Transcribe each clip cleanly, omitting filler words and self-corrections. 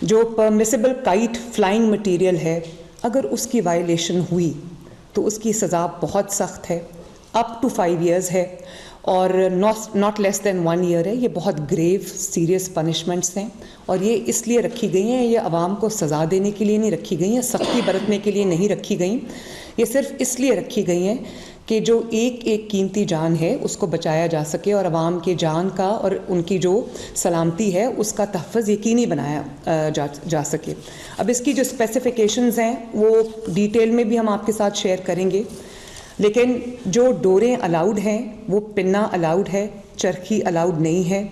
جو permissible kite flying material ہے اگر اس کی وائلیشن ہوئی تو اس کی سزا بہت سخت ہے، اپ ٹو 5 ایئرز ہے، اور ناٹ لیس دین 1 ایئر ہے۔ یہ بہت گریو سیریس پنشمنٹس ہیں، اور یہ اس لیے رکھی گئی ہیں، یہ عوام کو سزا دینے کے لیے نہیں رکھی گئی ہیں، سختی برتنے کے لیے نہیں رکھی گئیں، یہ صرف اس لیے رکھی گئی ہیں کہ جو ایک ایک قیمتی جان ہے اس کو بچایا جا سکے، اور عوام کے جان کا اور ان کی جو سلامتی ہے اس کا تحفظ یقینی بنایا جا سکے۔ اب اس کی جو اسپیسیفیکیشنز ہیں وہ ڈیٹیل میں بھی ہم آپ کے ساتھ شیئر کریں گے، لیکن جو ڈوریں الاؤڈ ہیں وہ پنا الاؤڈ ہے، چرخی الاؤڈ نہیں ہے۔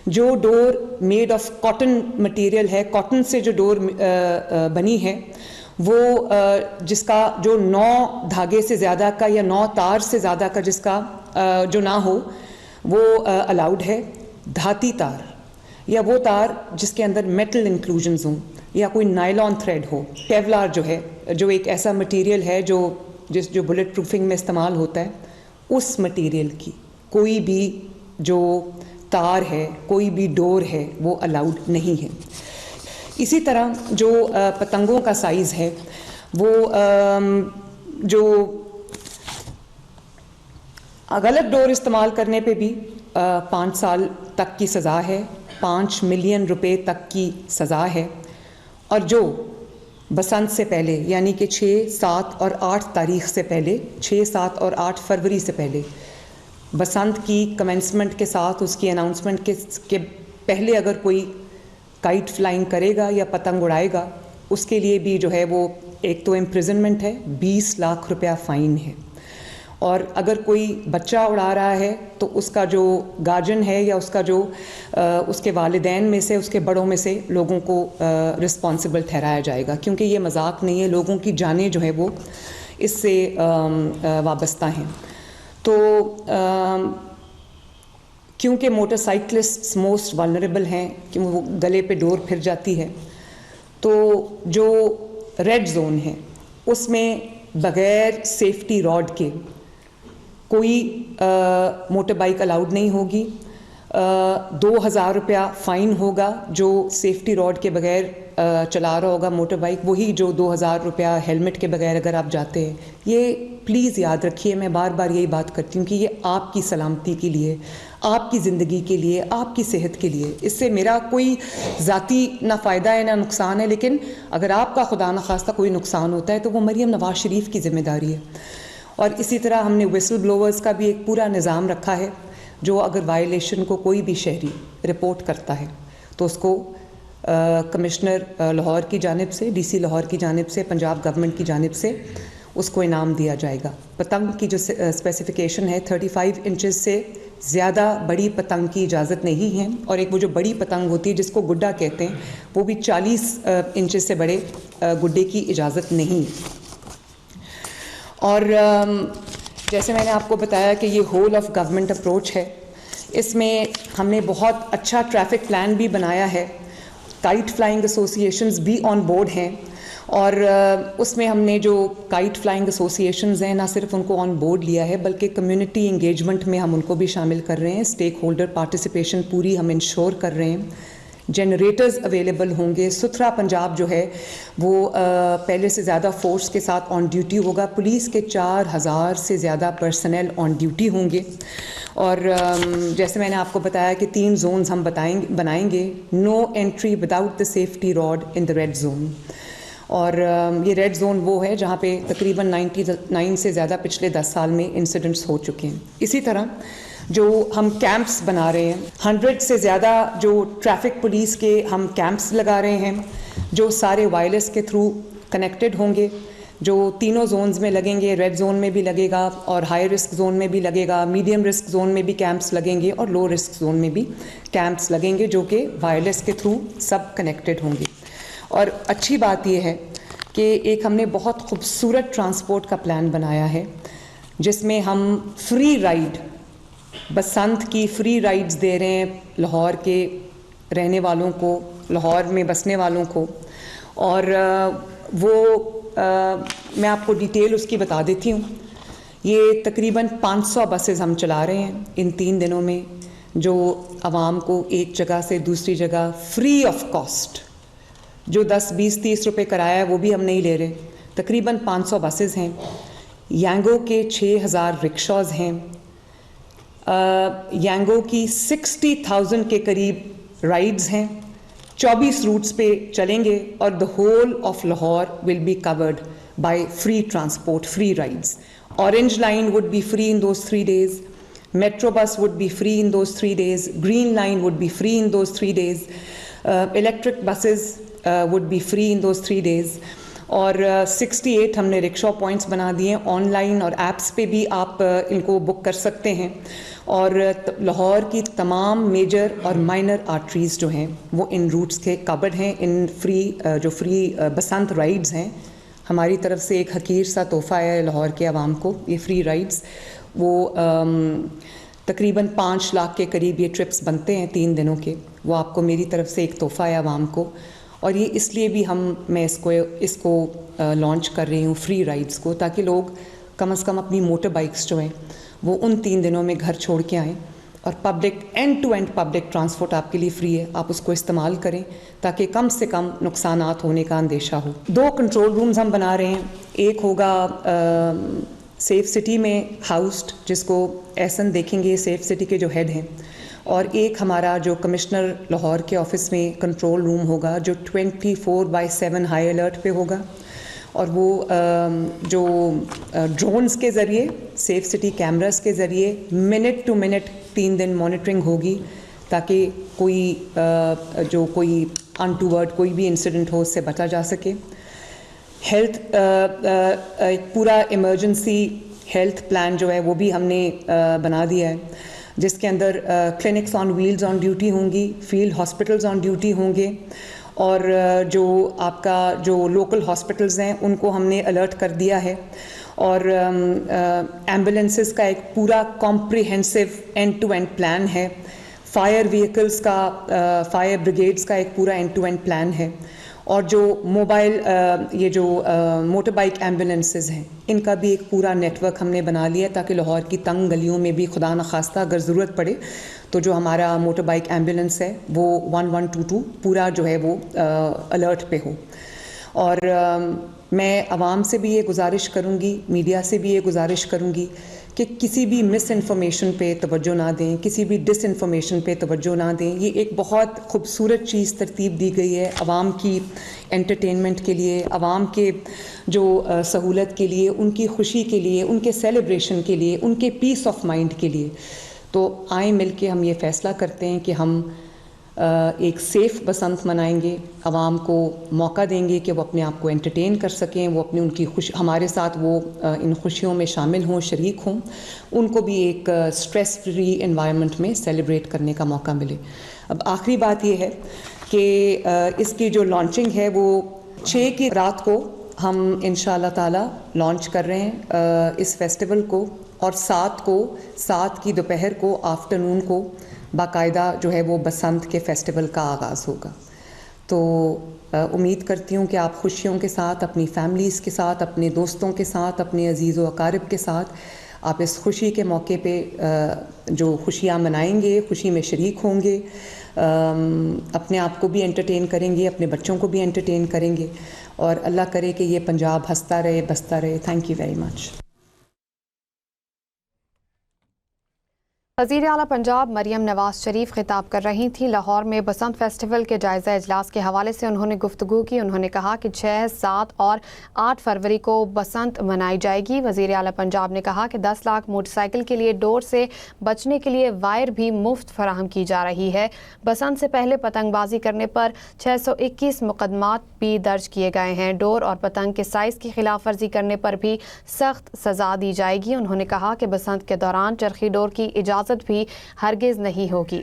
جو ڈور میڈ آف کاٹن مٹیریل ہے، کاٹن سے جو ڈور بنی ہے، وہ جس کا جو 9 دھاگے سے زیادہ کا یا 9 تار سے زیادہ کا جس کا جو نہ ہو وہ الاؤڈ ہے۔ دھاتی تار یا وہ تار جس کے اندر میٹل انکلوژنز ہوں یا کوئی نائلون تھریڈ ہو، کیولار جو ہے، جو ایک ایسا مٹیریل ہے جو بلٹ پروفنگ میں استعمال ہوتا ہے، اس مٹیریل کی کوئی بھی جو تار ہے، کوئی بھی ڈور ہے، وہ الاؤڈ نہیں ہے۔ اسی طرح جو پتنگوں کا سائز ہے وہ جو غلط ڈور استعمال کرنے پہ بھی 5 سال تک کی سزا ہے، 5 ملین روپے تک کی سزا ہے، اور جو بسنت سے پہلے یعنی کہ 6، 7 اور 8 تاریخ سے پہلے، 6، 7 اور 8 فروری سے پہلے، بسنت کی کمنسمنٹ کے ساتھ اس کی اناؤنسمنٹ کے پہلے اگر کوئی کائٹ فلائنگ کرے گا یا پتنگ اڑائے گا، اس کے لیے بھی جو ہے وہ ایک تو امپریزنمنٹ ہے، 20 لاکھ روپیہ فائن ہے، اور اگر کوئی بچہ اڑا رہا ہے تو اس کا جو گارجن ہے یا اس کا جو اس کے والدین میں سے، اس کے بڑوں میں سے لوگوں کو رسپانسبل ٹھہرایا جائے گا، کیونکہ یہ مذاق نہیں ہے، لوگوں کی جانیں جو ہے وہ اس سے وابستہ ہیں۔ تو کیونکہ موٹر سائیکلسٹ موسٹ والنریبل ہیں کہ وہ گلے پہ ڈور پھر جاتی ہے، تو جو ریڈ زون ہے اس میں بغیر سیفٹی راڈ کے کوئی موٹر بائک الاؤڈ نہیں ہوگی، 2000 روپیہ فائن ہوگا جو سیفٹی راڈ کے بغیر چلا رہا ہوگا موٹر بائک، وہی جو 2000 روپیہ ہیلمٹ کے بغیر اگر آپ جاتے ہیں۔ یہ پلیز یاد رکھیے، میں بار بار یہی بات کرتی ہوں کہ یہ آپ کی سلامتی کے لیے، آپ کی زندگی کے لیے، آپ کی صحت کے لیے، اس سے میرا کوئی ذاتی نہ فائدہ ہے نہ نقصان ہے، لیکن اگر آپ کا خدا نخواستہ کوئی نقصان ہوتا ہے تو وہ مریم نواز شریف کی ذمہ داری ہے۔ اور اسی طرح ہم نے ویسل بلوورز کا بھی ایک پورا نظام رکھا ہے، جو اگر وائلیشن کو کوئی بھی شہری رپورٹ کرتا ہے تو اس کو کمشنر لاہور کی جانب سے، ڈی سی لاہور کی جانب سے، پنجاب گورنمنٹ کی جانب سے اس کو انعام دیا جائے گا۔ پتنگ کی جو اسپیسیفیکیشن ہے 35 انچز سے زیادہ بڑی پتنگ کی اجازت نہیں ہے، اور ایک وہ جو بڑی پتنگ ہوتی ہے جس کو گڈا کہتے ہیں، وہ بھی 40 انچز سے بڑے گڈے کی اجازت نہیں۔ اور جیسے میں نے آپ کو بتایا کہ یہ ہول آف گورنمنٹ اپروچ ہے، اس میں ہم نے بہت اچھا ٹریفک پلان بھی بنایا ہے، کائٹ فلائنگ ایسوسیشنز بھی آن بورڈ ہیں، اور اس میں ہم نے جو کائٹ فلائنگ ایسوسیشنز ہیں نہ صرف ان کو آن بورڈ لیا ہے بلکہ کمیونٹی انگیجمنٹ میں ہم ان کو بھی شامل کر رہے ہیں، اسٹیک ہولڈر پارٹیسپیشن پوری ہم انشور کر رہے ہیں، جنریٹرز اویلیبل ہوں گے، ستھرا پنجاب جو ہے وہ پہلے سے زیادہ فورس کے ساتھ آن ڈیوٹی ہوگا، پولیس کے 4000 سے زیادہ پرسنل آن ڈیوٹی ہوں گے، اور جیسے میں نے آپ کو بتایا کہ 3 زونز ہم بنائیں گے، no entry without the safety rod in the red zone, اور یہ ریڈ زون وہ ہے جہاں پہ تقریباً 99 سے زیادہ پچھلے 10 سال میں انسیڈنٹس ہو چکے ہیں۔ اسی طرح جو ہم کیمپس بنا رہے ہیں، 100 سے زیادہ جو ٹریفک پولیس کے ہم کیمپس لگا رہے ہیں، جو سارے وائرلیس کے تھرو کنیکٹڈ ہوں گے، جو تینوں زونز میں لگیں گے، ریڈ زون میں بھی لگے گا اور ہائی رسک زون میں بھی لگے گا، میڈیم رسک زون میں بھی کیمپس لگیں گے اور لو رسک زون میں بھی کیمپس لگیں گے، جو کہ وائرلیس کے تھرو سب کنیکٹڈ ہوں گے۔ اور اچھی بات یہ ہے کہ ایک ہم نے بہت خوبصورت ٹرانسپورٹ کا پلان بنایا ہے، جس میں ہم فری رائڈ، بسنت کی فری رائڈز دے رہے ہیں لاہور کے رہنے والوں کو، لاہور میں بسنے والوں کو، اور وہ میں آپ کو ڈیٹیل اس کی بتا دیتی ہوں۔ یہ تقریباً 500 بسز ہم چلا رہے ہیں ان 3 دنوں میں، جو عوام کو ایک جگہ سے دوسری جگہ فری آف کاسٹ جو 10, 20, 30 روپے کرایہ ہے وہ بھی ہم نہیں لے رہے. تقریباً 500 بسز ہیں, یانگو کے 6000 رکشاز ہیں, یانگو کی 60,000 کے قریب رائڈز ہیں, 24 روٹس پہ چلیں گے, اور the whole of Lahore will be covered by free transport, free rides. Orange line would be free in those 3 days, Metro bus would be free in those 3 days, Green line would be free in those 3 days, electric buses would be free in those 3 days. اور 68 ہم نے رکشا points بنا دیے ہیں, on line اور apps پہ بھی آپ ان کو بک کر سکتے ہیں. اور لاہور کی تمام میجر اور مائنر آرٹریز جو ہیں وہ ان روٹس کے کورڈ ہیں. ان فری بسنت رائڈز ہیں, ہماری طرف سے ایک حقیر سا تحفہ ہے لاہور کے عوام کو. یہ فری رائڈز وہ تقریباً 5 لاکھ کے قریب یہ ٹرپس بنتے ہیں 3 دنوں کے, وہ آپ کو میری طرف سے ایک تحفہ ہے عوام کو. اور یہ اس لیے بھی میں اس کو لانچ کر رہی ہوں فری رائڈز کو, تاکہ لوگ کم از کم اپنی موٹر بائکس جو ہیں وہ ان 3 دنوں میں گھر چھوڑ کے آئیں, اور public end to end public transport آپ کے لیے فری ہے, آپ اس کو استعمال کریں تاکہ کم سے کم نقصانات ہونے کا اندیشہ ہو. 2 کنٹرول رومز ہم بنا رہے ہیں, ایک ہوگا سیف سٹی میں ہاؤسڈ, جس کو احسن دیکھیں گے سیف سٹی کے جو ہیڈ ہیں, اور ایک ہمارا جو کمشنر لاہور کے آفس میں کنٹرول روم ہوگا جو 24/7 ہائی الرٹ پہ ہوگا. اور وہ جو ڈرونز کے ذریعے, سیف سٹی کیمراز کے ذریعے منٹ ٹو منٹ 3 دن مانیٹرنگ ہوگی, تاکہ کوئی انٹوورڈ کوئی بھی انسیڈنٹ ہو اس سے بچا جا سکے. ہیلتھ ایک پورا ایمرجنسی ہیلتھ پلان جو ہے وہ بھی ہم نے بنا دیا ہے, جس کے اندر clinics on wheels on duty ہوں گی, فیلڈ ہاسپٹلز آن ڈیوٹی ہوں گے, اور جو آپ کا جو لوکل ہاسپٹلز ہیں ان کو ہم نے الرٹ کر دیا ہے. اور ایمبولینسز کا ایک پورا comprehensive end to end plan ہے, فائر وہیکلز کا, فائر بریگیڈز کا ایک پورا اینڈ ٹو اینڈ پلان ہے. اور جو موبائل یہ جو موٹر بائک ایمبولینسز ہیں ان کا بھی ایک پورا نیٹ ورک ہم نے بنا لیا, تاکہ لاہور کی تنگ گلیوں میں بھی خدا نخواستہ اگر ضرورت پڑے تو جو ہمارا موٹر بائک ایمبولینس ہے وہ 1122 پورا جو ہے وہ الرٹ پہ ہو. اور میں عوام سے بھی یہ گزارش کروں گی, میڈیا سے بھی یہ گزارش کروں گی کہ کسی بھی مس انفارمیشن پہ توجہ نہ دیں, کسی بھی ڈس انفارمیشن پہ توجہ نہ دیں. یہ ایک بہت خوبصورت چیز ترتیب دی گئی ہے عوام کی انٹرٹینمنٹ کے لیے, عوام کے جو سہولت کے لیے, ان کی خوشی کے لیے, ان کے سیلیبریشن کے لیے, ان کے پیس آف مائنڈ کے لیے. تو آئیں مل کے ہم یہ فیصلہ کرتے ہیں کہ ہم ایک سیف بسنت منائیں گے, عوام کو موقع دیں گے کہ وہ اپنے آپ کو انٹرٹین کر سکیں, وہ اپنی ان کی ہمارے ساتھ وہ ان خوشیوں میں شامل ہوں, شریک ہوں, ان کو بھی ایک سٹریس فری انوائرمنٹ میں سیلیبریٹ کرنے کا موقع ملے. اب آخری بات یہ ہے کہ اس کی جو لانچنگ ہے وہ 6 کی رات کو ہم انشاءاللہ تعالی لانچ کر رہے ہیں اس فیسٹیول کو, اور 7 کی دوپہر کو آفٹرنون کو باقاعدہ جو ہے وہ بسنت کے فیسٹیول کا آغاز ہوگا. تو امید کرتی ہوں کہ آپ خوشیوں کے ساتھ, اپنی فیملیز کے ساتھ, اپنے دوستوں کے ساتھ, اپنے عزیز و اقارب کے ساتھ آپ اس خوشی کے موقع پہ جو خوشیاں منائیں گے, خوشی میں شریک ہوں گے, اپنے آپ کو بھی انٹرٹین کریں گے, اپنے بچوں کو بھی انٹرٹین کریں گے, اور اللہ کرے کہ یہ پنجاب ہنستا رہے, بستا رہے. Thank you very much. وزیر اعلیٰ پنجاب مریم نواز شریف خطاب کر رہی تھیں. لاہور میں بسنت فیسٹیول کے جائزہ اجلاس کے حوالے سے انہوں نے گفتگو کی. انہوں نے کہا کہ 6, 7 اور 8 فروری کو بسنت منائی جائے گی. وزیر اعلیٰ پنجاب نے کہا کہ 10 لاکھ موٹر سائیکل کے لیے ڈور سے بچنے کے لیے وائر بھی مفت فراہم کی جا رہی ہے. بسنت سے پہلے پتنگ بازی کرنے پر 621 مقدمات بھی درج کیے گئے ہیں. ڈور اور پتنگ کے سائز کی خلاف ورزی کرنے پر بھی سخت سزا دی جائے گی. انہوں نے کہا کہ بسنت کے دوران چرخی ڈور کی اجازت بھی ہرگز نہیں ہوگی.